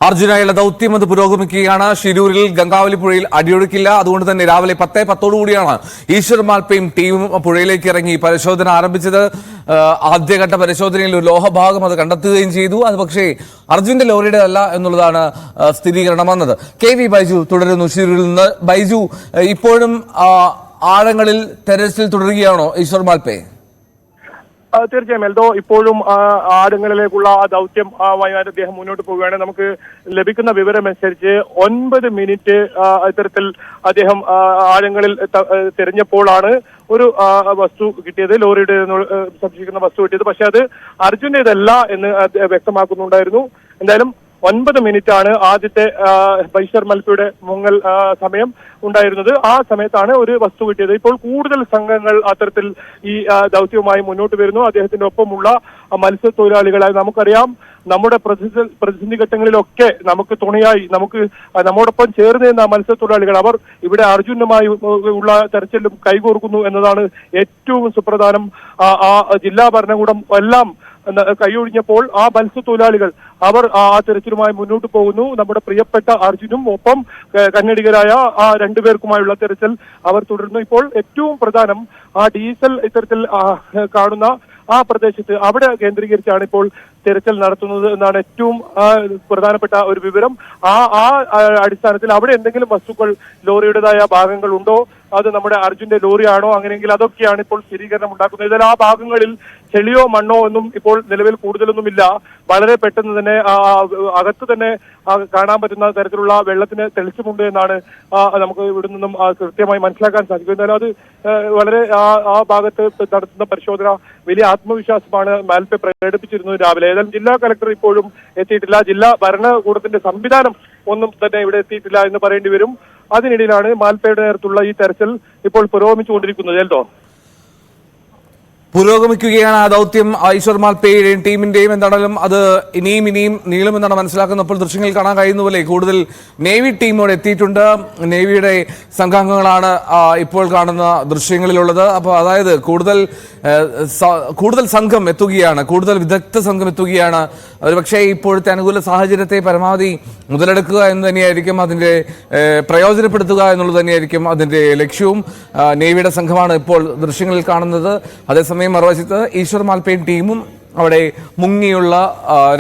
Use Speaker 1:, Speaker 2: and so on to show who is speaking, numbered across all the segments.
Speaker 1: അർജുനായുള്ള ദൗത്യം അത് പുരോഗമിക്കുകയാണ്. ഷിരൂരിൽ ഗംഗാവലി പുഴയിൽ അടിയൊഴുക്കില്ല. അതുകൊണ്ട് തന്നെ രാവിലെ 10:10 ഈശ്വർ മാൽപ്പയും ടീമും പുഴയിലേക്ക് ഇറങ്ങി പരിശോധന ആരംഭിച്ചത്. ആദ്യഘട്ട പരിശോധനയിൽ ഒരു ലോഹഭാഗം അത് കണ്ടെത്തുകയും ചെയ്തു. അത് പക്ഷേ അർജുന്റെ ലോറിയുടെ അല്ല എന്നുള്ളതാണ് സ്ഥിരീകരണം വന്നത്. KV ബൈജു തുടരുന്നു ഷിരൂരിൽ നിന്ന്. ബൈജു, ഇപ്പോഴും ആഴങ്ങളിൽ തെരച്ചിൽ തുടരുകയാണോ ഈശ്വർ മാൽപ്പേ?
Speaker 2: തീർച്ചയായും എൽദോ, ഇപ്പോഴും ആഴങ്ങളിലേക്കുള്ള ആ ദൗത്യം വൈകുന്നേരം അദ്ദേഹം മുന്നോട്ട് പോവുകയാണ്. നമുക്ക് ലഭിക്കുന്ന വിവരമനുസരിച്ച് 9 മിനിറ്റ് ഇത്തരത്തിൽ അദ്ദേഹം ആഴങ്ങളിൽ തിരഞ്ഞപ്പോഴാണ് ഒരു വസ്തു കിട്ടിയത്, ലോറിയുടെ സംശയിക്കുന്ന വസ്തു കിട്ടിയത്. പക്ഷെ അത് അർജുന്റേതല്ല എന്ന് വ്യക്തമാക്കുന്നുണ്ടായിരുന്നു. എന്തായാലും 9 മിനിറ്റാണ് ആദ്യത്തെ ഈശ്വർ മാൽപ്പയുടെ മുങ്ങൽ സമയം ഉണ്ടായിരുന്നത്. ആ സമയത്താണ് ഒരു വസ്തു കിട്ടിയത്. ഇപ്പോൾ കൂടുതൽ സംഘങ്ങൾ അത്തരത്തിൽ ഈ ദൗത്യവുമായി മുന്നോട്ട് വരുന്നു. അദ്ദേഹത്തിന്റെ ഒപ്പമുള്ള മത്സ്യത്തൊഴിലാളികളായി നമുക്കറിയാം, നമ്മുടെ പ്രതിസന്ധി ഘട്ടങ്ങളിലൊക്കെ നമുക്ക് തുണയായി നമ്മോടൊപ്പം ചേർന്ന് നിന്ന മത്സ്യത്തൊഴിലാളികൾ അവർ ഇവിടെ അർജുനുമായി ഉള്ള തെരച്ചിലും കൈകോർക്കുന്നു എന്നതാണ് ഏറ്റവും സുപ്രധാനം. ആ ജില്ലാ ഭരണകൂടം എല്ലാം കൈയൊഴിഞ്ഞപ്പോൾ ആ മത്സ്യത്തൊഴിലാളികൾ അവർ ആ തെരച്ചിലുമായി മുന്നോട്ട് പോകുന്നു. നമ്മുടെ പ്രിയപ്പെട്ട അർജുനും ഒപ്പം കന്നഡികരായ ആ രണ്ടുപേർക്കുമായുള്ള തെരച്ചിൽ അവർ തുടരുന്നു. ഇപ്പോൾ ഏറ്റവും പ്രധാനം ആ ഡീസൽ ഇത്തരത്തിൽ കാണുന്ന ആ പ്രദേശത്ത് അവിടെ കേന്ദ്രീകരിച്ചാണ് ഇപ്പോൾ തെരച്ചിൽ നടത്തുന്നത് എന്നാണ് ഏറ്റവും പ്രധാനപ്പെട്ട ഒരു വിവരം. ആ അടിസ്ഥാനത്തിൽ അവിടെ എന്തെങ്കിലും വസ്തുക്കൾ ലോറിയുടേതായ ഭാഗങ്ങൾ ഉണ്ടോ, അത് നമ്മുടെ അർജുന്റെ ലോറിയാണോ, അങ്ങനെയെങ്കിൽ അതൊക്കെയാണ് ഇപ്പോൾ സ്ഥിരീകരണം ഉണ്ടാക്കുന്നത്. ഇതിൽ ആ ഭാഗങ്ങളിൽ ചെളിയോ മണ്ണോ ഒന്നും ഇപ്പോൾ നിലവിൽ കൂടുതലൊന്നുമില്ല. വളരെ പെട്ടെന്ന് തന്നെ അകത്ത് തന്നെ കാണാൻ പറ്റുന്ന തരത്തിലുള്ള വെള്ളത്തിന് തെളിച്ചമുണ്ട് എന്നാണ് നമുക്ക് ഇവിടെ നിന്നും കൃത്യമായി മനസ്സിലാക്കാൻ സാധിക്കും. എന്നാലും അത് വളരെ ആ ഭാഗത്ത് നടത്തുന്ന പരിശോധന വലിയ ആത്മവിശ്വാസമാണ് മാൽപ്പെ പ്രകടിപ്പിച്ചിരുന്നത് രാവിലെ. ഏതായാലും ജില്ലാ കലക്ടർ ഇപ്പോഴും എത്തിയിട്ടില്ല. ജില്ലാ ഭരണകൂടത്തിന്റെ സംവിധാനം ഒന്നും തന്നെ ഇവിടെ എത്തിയിട്ടില്ല എന്ന് പറയേണ്ടി വരും. അതിനിടയിലാണ് മാൽപ്പയുടെ നേതൃത്വത്തിലുള്ള ഈ തെരച്ചിൽ ഇപ്പോൾ പുരോഗമിച്ചുകൊണ്ടിരിക്കുന്നത്. എൽദോ,
Speaker 1: പുരോഗമിക്കുകയാണ് ആ ദൗത്യം ഈശ്വർ മാൽപ്പയുടെയും ടീമിന്റെയും. എന്താണെങ്കിലും അത് ഇനിയും നീളുമെന്നാണ് മനസ്സിലാക്കുന്നത്. ഇപ്പോൾ ദൃശ്യങ്ങളിൽ കാണാൻ കഴിയുന്ന പോലെ കൂടുതൽ നേവി ടീമോട് എത്തിയിട്ടുണ്ട്. നേവിയുടെ സംഘാംഗങ്ങളാണ് ഇപ്പോൾ കാണുന്ന ദൃശ്യങ്ങളിലുള്ളത്. അപ്പോൾ അതായത് കൂടുതൽ സംഘം എത്തുകയാണ്, കൂടുതൽ വിദഗ്ധ സംഘം എത്തുകയാണ്. ഒരുപക്ഷെ ഇപ്പോഴത്തെ അനുകൂല സാഹചര്യത്തെ പരമാവധി മുതലെടുക്കുക എന്ന് തന്നെയായിരിക്കും അതിന്റെ പ്രയോജനപ്പെടുത്തുക എന്നുള്ളത് തന്നെയായിരിക്കും അതിന്റെ ലക്ഷ്യവും. നേവിയുടെ സംഘമാണ് ഇപ്പോൾ ദൃശ്യങ്ങളിൽ കാണുന്നത്. അതേസമയം മറുവശത്ത് ഈശ്വർ മാൽപ്പയും ടീമും അവിടെ മുങ്ങിയുള്ള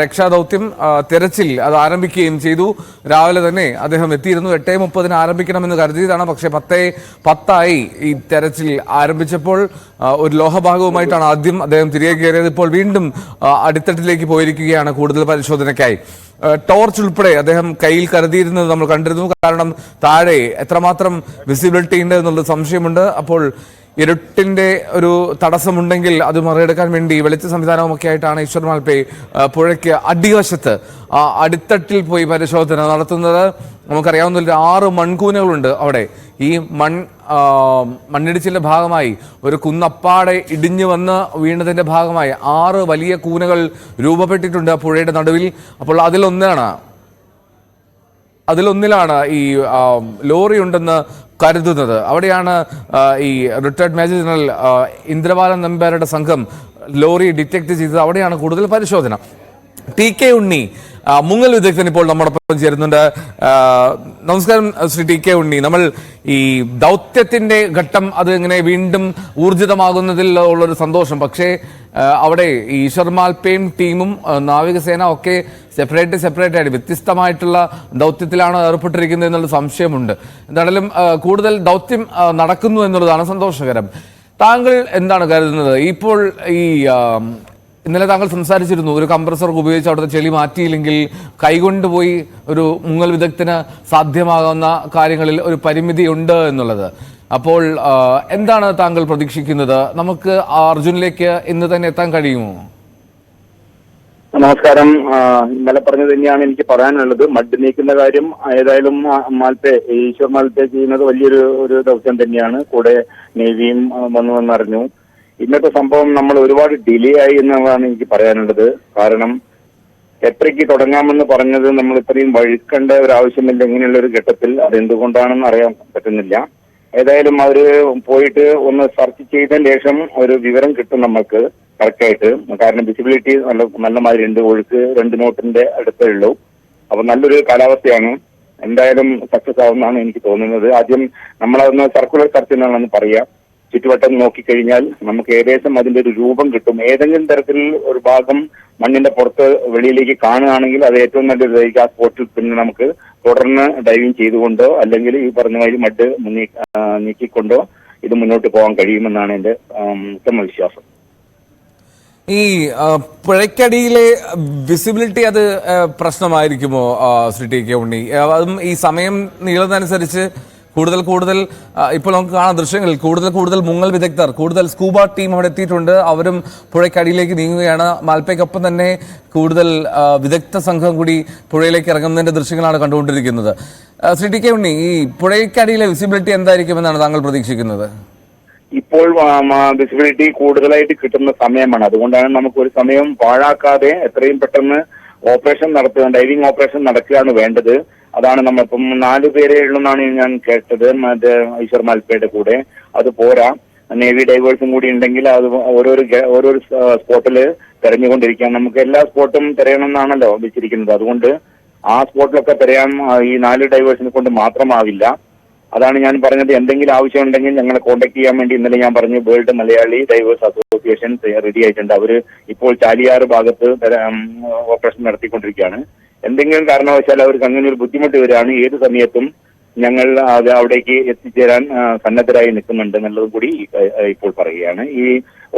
Speaker 1: രക്ഷാദൗത്യം തെരച്ചിൽ അത് ആരംഭിക്കുകയും ചെയ്തു. രാവിലെ തന്നെ അദ്ദേഹം എത്തിയിരുന്നു. 8:30 ആരംഭിക്കണമെന്ന് കരുതിയതാണ്. പക്ഷേ 10:10 ഈ തെരച്ചിൽ ആരംഭിച്ചപ്പോൾ ഒരു ലോഹഭാഗവുമായിട്ടാണ് ആദ്യം അദ്ദേഹം തിരികെ കയറിയത്. ഇപ്പോൾ വീണ്ടും അടിത്തട്ടിലേക്ക് പോയിരിക്കുകയാണ് കൂടുതൽ പരിശോധനയ്ക്കായി. ടോർച്ച് ഉൾപ്പെടെ അദ്ദേഹം കയ്യിൽ കരുതിയിരുന്നത് നമ്മൾ കണ്ടിരുന്നു. കാരണം താഴെ എത്രമാത്രം വിസിബിലിറ്റി ഉണ്ട് എന്നുള്ളത് സംശയമുണ്ട്. അപ്പോൾ ഇരുട്ടിന്റെ ഒരു തടസ്സമുണ്ടെങ്കിൽ അത് മറികടക്കാൻ വേണ്ടി വെളിച്ച സംവിധാനവുമൊക്കെ ആയിട്ടാണ് ഈശ്വർ മാൽപ്പെ പുഴയ്ക്ക് അടിവശത്ത് അടിത്തട്ടിൽ പോയി പരിശോധന നടത്തുന്നത്. നമുക്കറിയാവുന്ന 6 മൺകൂനകളുണ്ട് അവിടെ. ഈ മണ്ണിടിച്ചിലിന്റെ ഭാഗമായി ഒരു കുന്നപ്പാടെ ഇടിഞ്ഞു വന്ന് വീണതിന്റെ ഭാഗമായി 6 വലിയ കൂനകൾ രൂപപ്പെട്ടിട്ടുണ്ട് പുഴയുടെ നടുവിൽ. അപ്പോൾ അതിലൊന്നിലാണ് ഈ ലോറി ഉണ്ടെന്ന് കരുതുന്നത്. അവിടെയാണ് ഈ റിട്ടയർഡ് മേജർ ജനറൽ ഇന്ദ്രബാലൻ നമ്പ്യാരുടെ സംഘം ലോറി ഡിറ്റക്ട് ചെയ്തത്. അവിടെയാണ് കൂടുതൽ പരിശോധന. TK ഉണ്ണി, മുങ്ങൽ വിദഗ്ധൻ, ഇപ്പോൾ നമ്മോടൊപ്പം ചേരുന്നുണ്ട്. നമസ്കാരം ശ്രീ TK ഉണ്ണി. നമ്മൾ ഈ ദൗത്യത്തിന്റെ ഘട്ടം അത് ഇങ്ങനെ വീണ്ടും ഊർജിതമാകുന്നതിൽ ഉള്ളൊരു സന്തോഷം. പക്ഷേ അവിടെ ഈശ്വർ മാൽപ്പയും ടീമും നാവികസേന ഒക്കെ സെപ്പറേറ്റ് ആയിട്ട് വ്യത്യസ്തമായിട്ടുള്ള ദൗത്യത്തിലാണ് ഏർപ്പെട്ടിരിക്കുന്നത് എന്നുള്ള സംശയമുണ്ട്. എന്തായാലും കൂടുതൽ ദൗത്യം നടക്കുന്നു എന്നുള്ളതാണ് സന്തോഷകരം. താങ്കൾ എന്താണ് കരുതുന്നത്? ഇപ്പോൾ ഇന്നലെ താങ്കൾ സംസാരിച്ചിരുന്നു, ഒരു കംപ്രസർ ഉപയോഗിച്ച് അവിടുത്തെ ചെളി മാറ്റിയില്ലെങ്കിൽ കൈകൊണ്ടുപോയി ഒരു മുങ്ങൽ വിദഗ്ധന് സാധ്യമാകുന്ന കാര്യങ്ങളിൽ ഒരു പരിമിതി ഉണ്ട് എന്നുള്ളത്. അപ്പോൾ എന്താണ് താങ്കൾ പ്രതീക്ഷിക്കുന്നത്? നമുക്ക് അർജുനിലേക്ക് ഇന്ന് തന്നെ എത്താൻ കഴിയുമോ?
Speaker 3: നമസ്കാരം. ഇന്നലെ പറഞ്ഞത് തന്നെയാണ് എനിക്ക് പറയാനുള്ളത്. മഡ് നീക്കുന്ന കാര്യം ഏതായാലും ഈശ്വർ മാൽപ്പെ ചെയ്യുന്നത് വലിയൊരു ദൗത്യം തന്നെയാണ്. കൂടെ നേവിയും വന്നറിഞ്ഞു. ഇന്നത്തെ സംഭവം നമ്മൾ ഒരുപാട് ഡിലേ ആയി എന്നുള്ളതാണ് എനിക്ക് പറയാനുള്ളത്. കാരണം 8:30 തുടങ്ങാമെന്ന് പറഞ്ഞത് നമ്മൾ ഇത്രയും വഴുക്കേണ്ട ഒരു ആവശ്യമില്ല ഇങ്ങനെയുള്ള ഒരു ഘട്ടത്തിൽ. അതെന്തുകൊണ്ടാണെന്ന് അറിയാൻ പറ്റുന്നില്ല. ഏതായാലും അവര് പോയിട്ട് ഒന്ന് സെർച്ച് ചെയ്തതിന് ശേഷം ഒരു വിവരം കിട്ടും നമുക്ക് കറക്റ്റായിട്ട്. കാരണം വിസിബിലിറ്റി നല്ല മാതിരി ഉണ്ട്. ഒഴുക്ക് 2 നോട്ടിന്റെ അടുത്തേ ഉള്ളൂ. അപ്പൊ നല്ലൊരു കാലാവസ്ഥയാണ്. എന്തായാലും സക്സസ് ആവുമെന്നാണ് എനിക്ക് തോന്നുന്നത്. ആദ്യം നമ്മളതൊന്ന് സർക്കുലർ സെർച്ച് എന്നാണെന്ന് പറയാം. ചുറ്റുവട്ടം നോക്കിക്കഴിഞ്ഞാൽ നമുക്ക് ഏകദേശം അതിന്റെ ഒരു രൂപം കിട്ടും. ഏതെങ്കിലും തരത്തിൽ ഒരു ഭാഗം മണ്ണിന്റെ പുറത്ത് വെളിയിലേക്ക് കാണുകയാണെങ്കിൽ അത് ഏറ്റവും നല്ലതായിരിക്കും. ആ സ്പോട്ടിൽ പിന്നെ നമുക്ക് തുടർന്ന് ഡൈവിങ് ചെയ്തുകൊണ്ടോ അല്ലെങ്കിൽ ഈ പറഞ്ഞ മാതിരി മഡ് നീക്കിക്കൊണ്ടോ ഇത് മുന്നോട്ട് പോകാൻ കഴിയുമെന്നാണ് എന്റെ ഉത്തമ വിശ്വാസം.
Speaker 1: ഈ പുഴയ്ക്കടിയിലെ വിസിബിലിറ്റി അത് പ്രശ്നമായിരിക്കുമോ ശ്രീ ടി കെ ഉണ്ണി? അതും ഈ സമയം നീളുന്നതനുസരിച്ച് കൂടുതൽ ഇപ്പോൾ നമുക്ക് കാണാൻ ദൃശ്യങ്ങളിൽ കൂടുതൽ മുങ്ങൽ വിദഗ്ധർ, കൂടുതൽ സ്കൂബ ടീം അവിടെ എത്തിയിട്ടുണ്ട്. അവരും പുഴയ്ക്കടിയിലേക്ക് നീങ്ങുകയാണ്. മാൽപ്പയ്ക്കൊപ്പം തന്നെ കൂടുതൽ വിദഗ്ധ സംഘം കൂടി പുഴയിലേക്ക് ഇറങ്ങുന്നതിന്റെ ദൃശ്യങ്ങളാണ് കണ്ടുകൊണ്ടിരിക്കുന്നത്. ശ്രീ ടി കെ ഉണ്ണി, ഈ പുഴയ്ക്കടിയിലെ വിസിബിലിറ്റി എന്തായിരിക്കുമെന്നാണ് താങ്കൾ പ്രതീക്ഷിക്കുന്നത്?
Speaker 3: ഇപ്പോൾ വിസിബിലിറ്റി കൂടുതലായിട്ട് കിട്ടുന്ന സമയമാണ്. അതുകൊണ്ടാണ് നമുക്ക് ഒരു സമയം പാഴാക്കാതെ എത്രയും പെട്ടെന്ന് ഓപ്പറേഷൻ നടത്തുക, ഡൈവിംഗ് ഓപ്പറേഷൻ നടക്കുകയാണ് വേണ്ടത്. അതാണ് നമ്മളിപ്പം 4 പേരേ ഉള്ളെന്നാണ് ഞാൻ കേട്ടത് മറ്റേ ഈശ്വർ മാൽപ്പയുടെ കൂടെ. അത് പോരാ, നേവി ഡൈവേഴ്സും കൂടി ഉണ്ടെങ്കിൽ അത് ഓരോരോ സ്പോട്ടിൽ തെരഞ്ഞുകൊണ്ടിരിക്കാം. നമുക്ക് എല്ലാ സ്പോട്ടും തിരയണം എന്നാണല്ലോ വെച്ചിരിക്കുന്നത്. അതുകൊണ്ട് ആ സ്പോട്ടിലൊക്കെ തിരയാൻ ഈ 4 ഡൈവേഴ്സിനെ കൊണ്ട് മാത്രമാവില്ല. അതാണ് ഞാൻ പറഞ്ഞത്. എന്തെങ്കിലും ആവശ്യം ഉണ്ടെങ്കിൽ ഞങ്ങളെ കോൺടാക്ട് ചെയ്യാൻ വേണ്ടി ഇന്നലെ ഞാൻ പറഞ്ഞു world Malayali divers association ready ആയിട്ടുണ്ട്. അവര് ഇപ്പോൾ ചാലിയാറ് ഭാഗത്ത് ഓപ്പറേഷൻ നടത്തിക്കൊണ്ടിരിക്കുകയാണ്. എന്തെങ്കിലും കാരണവശാൽ അവർക്ക് അങ്ങനെ ഒരു ബുദ്ധിമുട്ട് വരികയാണ്, ഏത് സമയത്തും ഞങ്ങൾ അവിടേക്ക് എത്തിച്ചേരാൻ സന്നദ്ധരായി നിൽക്കുന്നുണ്ട് എന്നുള്ളതും കൂടി ഇപ്പോൾ പറയുകയാണ്. ഈ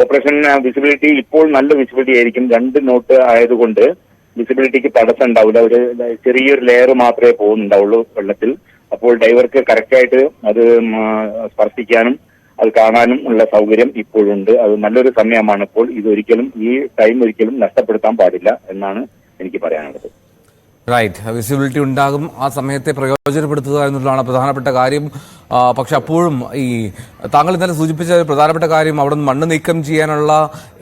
Speaker 3: ഓപ്പറേഷൻ വിസിബിലിറ്റി ഇപ്പോൾ നല്ല വിസിബിലിറ്റി ആയിരിക്കും. 2 നോട്ട് ആയതുകൊണ്ട് വിസിബിലിറ്റിക്ക് തടസ്സം ഉണ്ടാവില്ല. ഒരു ചെറിയൊരു ലെയർ മാത്രമേ പോകുന്നുണ്ടാവുള്ളൂ വെള്ളത്തിൽ. അപ്പോൾ ഡൈവർക്ക് കറക്റ്റായിട്ട് അത് സ്പർശിക്കാനും അത് കാണാനും ഉള്ള സൗകര്യം ഇപ്പോഴുണ്ട്. അത് നല്ലൊരു സമയമാണ് ഇപ്പോൾ. ഈ ടൈം ഒരിക്കലും നഷ്ടപ്പെടുത്താൻ പാടില്ല എന്നാണ് എനിക്ക് പറയാനുള്ളത്.
Speaker 1: റൈറ്റ്, വിസിബിലിറ്റി ഉണ്ടാകും. ആ സമയത്തെ പ്രയോജനപ്പെടുത്തുക എന്നുള്ളതാണ് പ്രധാനപ്പെട്ട കാര്യം. പക്ഷെ അപ്പോഴും ഈ താങ്കൾ ഇന്നലെ സൂചിപ്പിച്ച പ്രധാനപ്പെട്ട കാര്യം അവിടെ നിന്ന് മണ്ണ് നീക്കം ചെയ്യാനുള്ള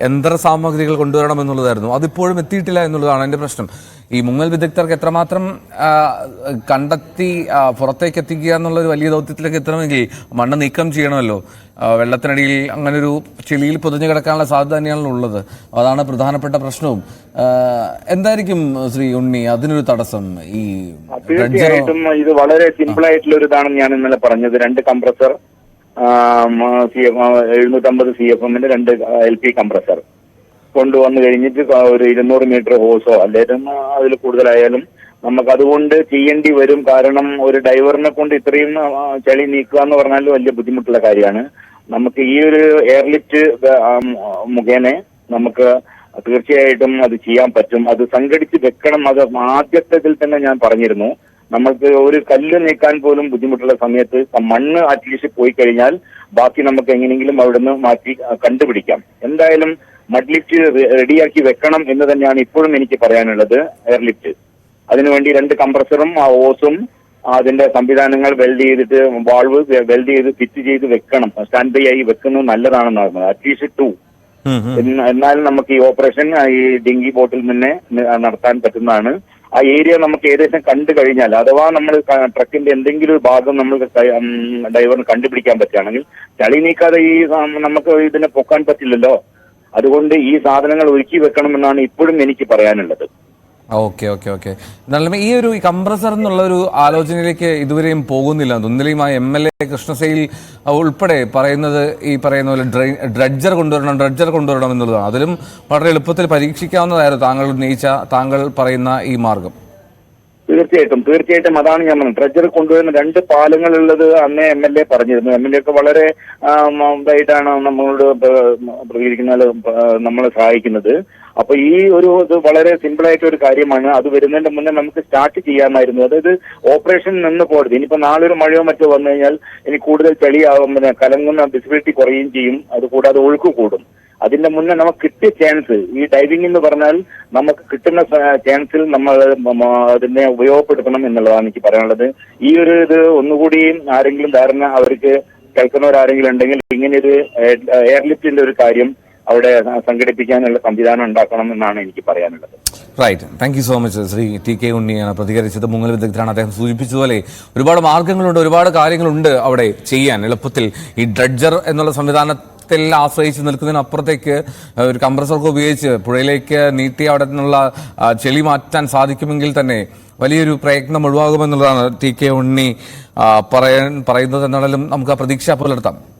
Speaker 1: യന്ത്ര സാമഗ്രികൾ കൊണ്ടുവരണം എന്നുള്ളതായിരുന്നു. അതിപ്പോഴും എത്തിയിട്ടില്ല എന്നുള്ളതാണ് എൻ്റെ പ്രശ്നം. ഈ മുങ്ങൽ വിദഗ്ധർക്ക് എത്രമാത്രം കണ്ടെത്തി പുറത്തേക്ക് എത്തിക്കുക എന്നുള്ളൊരു വലിയ ദൗത്യത്തിലേക്ക് എത്തണമെങ്കിൽ മണ്ണ് നീക്കം ചെയ്യണമല്ലോ. വെള്ളത്തിനടിയിൽ അങ്ങനൊരു ചെളിയിൽ പൊതിഞ്ഞു കിടക്കാനുള്ള സാധ്യത തന്നെയാണല്ലോ ഉള്ളത്. അതാണ് പ്രധാനപ്പെട്ട പ്രശ്നവും. എന്തായിരിക്കും ശ്രീ ഉണ്ണി അതിനൊരു തടസ്സം? ഈ
Speaker 3: തീർച്ചയായിട്ടും ഇത് വളരെ സിമ്പിൾ ആയിട്ടുള്ള ഒരു ഇതാണ് ഞാൻ ഇന്നലെ പറഞ്ഞത്. 2 കംപ്രസർ 750 CFM-ന്റെ 2 LP കംപ്രസർ കൊണ്ടുവന്നു കഴിഞ്ഞിട്ട് ഒരു 200 മീറ്റർ ഹോസോ അല്ലെങ്കിൽ അതിൽ കൂടുതലായാലും നമുക്ക് അതുകൊണ്ട് ചെയ്യേണ്ടി വരും. കാരണം ഒരു ഡൈവറിനെ കൊണ്ട് ഇത്രയും ചളി നീക്കുക എന്ന് പറഞ്ഞാൽ വലിയ ബുദ്ധിമുട്ടുള്ള കാര്യമാണ്. നമുക്ക് ഈ ഒരു എയർലിഫ്റ്റ് മുഖേന നമുക്ക് തീർച്ചയായിട്ടും അത് ചെയ്യാൻ പറ്റും. അത് സംഘടിച്ച് വെക്കണം. അത് ആദ്യത്തിൽ തന്നെ ഞാൻ പറഞ്ഞിരുന്നു. നമുക്ക് ഒരു കല്ല് നീക്കാൻ പോലും ബുദ്ധിമുട്ടുള്ള സമയത്ത് മണ്ണ് അറ്റ്ലീസ്റ്റ് പോയി കഴിഞ്ഞാൽ ബാക്കി നമുക്ക് എങ്ങനെയെങ്കിലും അവിടുന്ന് മാറ്റി കണ്ടുപിടിക്കാം. എന്തായാലും മഡ് ലിഫ്റ്റ് റെഡിയാക്കി വെക്കണം എന്ന് തന്നെയാണ് ഇപ്പോഴും എനിക്ക് പറയാനുള്ളത്. എയർലിഫ്റ്റ് അതിനുവേണ്ടി 2 കംപ്രസറും ഓസും അതിന്റെ സംവിധാനങ്ങൾ വെൽഡ് ചെയ്തിട്ട് വാൾവ് വെൽഡ് ചെയ്ത് ഫിറ്റ് ചെയ്ത് വെക്കണം. സ്റ്റാൻഡ് ബൈ ആയി വെക്കുന്നത് നല്ലതാണെന്ന് പറഞ്ഞത്. അറ്റ്ലീസ്റ്റ് 2. എന്നാലും നമുക്ക് ഈ ഓപ്പറേഷൻ ഈ ഡിങ്കി ബോട്ടിൽ തന്നെ നടത്താൻ പറ്റുന്നതാണ്. ആ ഏരിയ നമുക്ക് ഏകദേശം കണ്ടു കഴിഞ്ഞാൽ അഥവാ നമ്മൾ ട്രക്കിന്റെ എന്തെങ്കിലും ഒരു ഭാഗം നമ്മൾ ഡൈവറിന് കണ്ടുപിടിക്കാൻ പറ്റുകയാണെങ്കിൽ ചളി നീക്കാതെ ഈ നമുക്ക് ഇതിനെ പൊക്കാൻ പറ്റില്ലല്ലോ. അതുകൊണ്ട് ഈ സാധനങ്ങൾ ഒരുക്കി വെക്കണമെന്നാണ് ഇപ്പോഴും എനിക്ക് പറയാനുള്ളത്.
Speaker 1: ഓക്കെ. എന്നാലും ഈ ഒരു കംപ്രസർ എന്നുള്ള ഒരു ആലോചനയിലേക്ക് ഇതുവരെയും പോകുന്നില്ല. ഇന്നലെയും ആ MLA കൃഷ്ണസൈൽ ഉൾപ്പെടെ പറയുന്നത് ഈ പറയുന്ന പോലെ ഡ്രഡ്ജർ കൊണ്ടുവരണം എന്നുള്ളതാണ്. അതിലും വളരെ എളുപ്പത്തിൽ പരീക്ഷിക്കാവുന്നതായിരുന്നു താങ്കൾ പറയുന്ന ഈ മാർഗം.
Speaker 3: തീർച്ചയായിട്ടും അതാണ് ഞാൻ പറഞ്ഞത്. ഡ്രഡ്ജർ കൊണ്ടുവരുന്ന 2 പാലങ്ങളുള്ളത് അന്നേ MLA പറഞ്ഞിരുന്നു. MLA ഒക്കെ വളരെ ഇതായിട്ടാണ് നമ്മളോട് പ്രതികരിക്കുന്നത്, നമ്മളെ സഹായിക്കുന്നത്. അപ്പൊ ഈ ഒരു ഇത് വളരെ സിമ്പിൾ ആയിട്ട് ഒരു കാര്യമാണ്. അത് വരുന്നതിന്റെ മുന്നേ നമുക്ക് സ്റ്റാർട്ട് ചെയ്യാമായിരുന്നു. അതായത് ഓപ്പറേഷൻ നിന്ന് പോകരുത്. ഇനിയിപ്പോ നാളെ ഒരു മഴയോ മറ്റോ വന്നു കഴിഞ്ഞാൽ ഇനി കൂടുതൽ ചളിയാവും, കലങ്ങുന്ന വിസിബിലിറ്റി കുറയുകയും ചെയ്യും. അതുകൂടാതെ ഒഴുക്ക് കൂടും. അതിന്റെ മുന്നേ നമുക്ക് കിട്ടിയ ചാൻസ്, ഈ ഡൈവിംഗ് എന്ന് പറഞ്ഞാൽ നമുക്ക് കിട്ടുന്ന ചാൻസിൽ നമ്മൾ അതിനെ ഉപയോഗപ്പെടുത്തണം എന്നുള്ളതാണ് എനിക്ക് പറയാനുള്ളത്. ഈ ഒരു ഇത് ഒന്നുകൂടി ആരെങ്കിലും ധാരണ അവർക്ക് കേൾക്കുന്നവരാരെങ്കിലും ഉണ്ടെങ്കിൽ ഇങ്ങനെ ഒരു എയർലിഫ്റ്റിന്റെ ഒരു കാര്യം അവിടെ സംഘടിപ്പിക്കാനുള്ള സംവിധാനം ഉണ്ടാക്കണം എന്നാണ് എനിക്ക് പറയാനുള്ളത്.
Speaker 1: Right, thank you so much. Shri T K ഉണ്ണിയാണ് പ്രതികരിച്ചത്. മുങ്ങൽ വിദഗ്ധരാണ്. അദ്ദേഹം സൂചിപ്പിച്ചതുപോലെ ഒരുപാട് മാർഗങ്ങളുണ്ട്, ഒരുപാട് കാര്യങ്ങളുണ്ട് അവിടെ ചെയ്യാൻ എളുപ്പത്തിൽ. ഈ ഡ്രഡ്ജർ എന്നുള്ള സംവിധാനത്തിൽ ആശ്രയിച്ച് നിൽക്കുന്നതിനപ്പുറത്തേക്ക് ഒരു കംപ്രസറൊക്കെ ഉപയോഗിച്ച് പുഴയിലേക്ക് നീട്ടി അവിടെ നിന്നുള്ള ചെളി മാറ്റാൻ സാധിക്കുമെങ്കിൽ തന്നെ വലിയൊരു പ്രയത്നം ഒഴിവാകുമെന്നുള്ളതാണ് ടി കെ ഉണ്ണി പറയുന്നത് എന്നാലും നമുക്ക് ആ പ്രതീക്ഷ പുലർത്താം.